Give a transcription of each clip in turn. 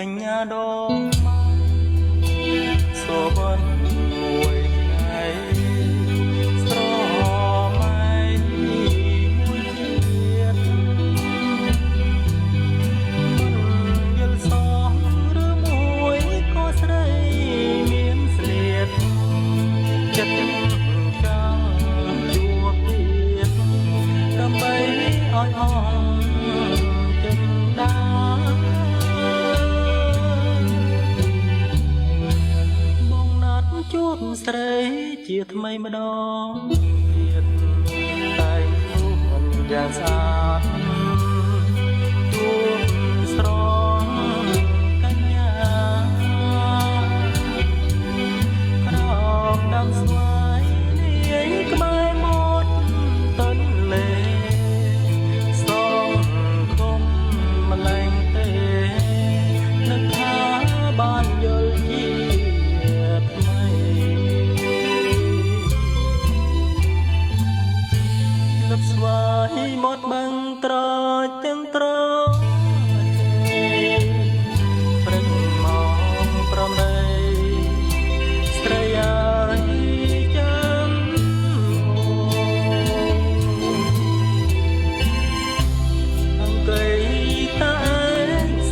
កញ្ញាដងសូវមួយថ្ងៃស្រមៃមួយជាតិមិនយល់សោះឬមួយក៏ស្រីមានស្លៀកចិត្តចង់ជួបទៀតដើម្បីឲ្យអស់ចិត្តដាជួបស្រីជាថ្មីម្ដងទៀតតែងខ្លួនយ៉ាងស្អាតជួបស្រងកញ្ញាក្រោមដើមស្វាយលាយក្បែរមាត់ទន្លេសងគុំម្លែងទេនឹកថាបានយល់ជាស្វាយមកបឹងត្រទាំងត្រព្រឹកមកប្រមេស្រីអើយចាំអង្គុយតែ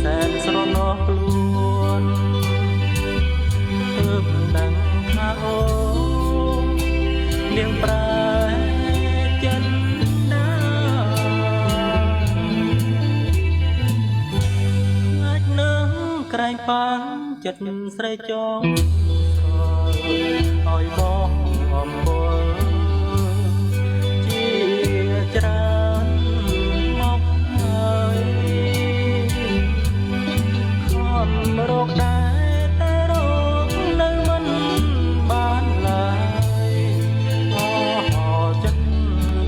សែនស្រណោះខ្លួនទើបដឹងថាអូនាងប្រែក្រែងប៉ាំងចិត្តស្រីចងស្រឲ្យបងអំបុលជាច្រើនមកហើយខំរកដែរតែរកនៅមិនបានឡើយអស់ចិត្ត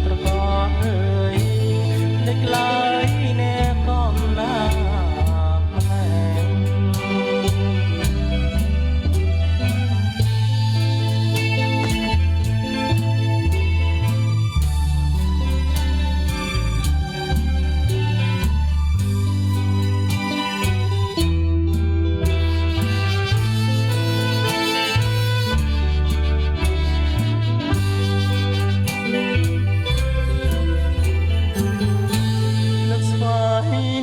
ត្រកអើយលេចឡើយអ្នកកំណា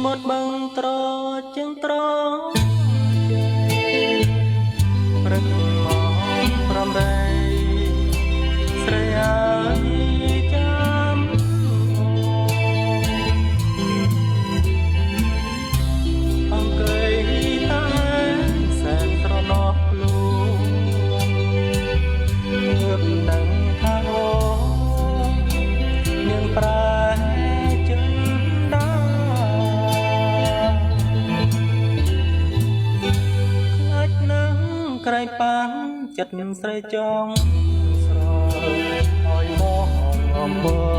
មកបឹងត្រជាងត្រព្រឹកមកប្រំរៃស្រីអើយចាំអង្គុយតែសែនស្រណោះខ្លួនទើបដឹងថាអូនាងប្រែក្រែងប៉ាំងចិត្តស្រីចង់ស្រឲ្យមកអំបុល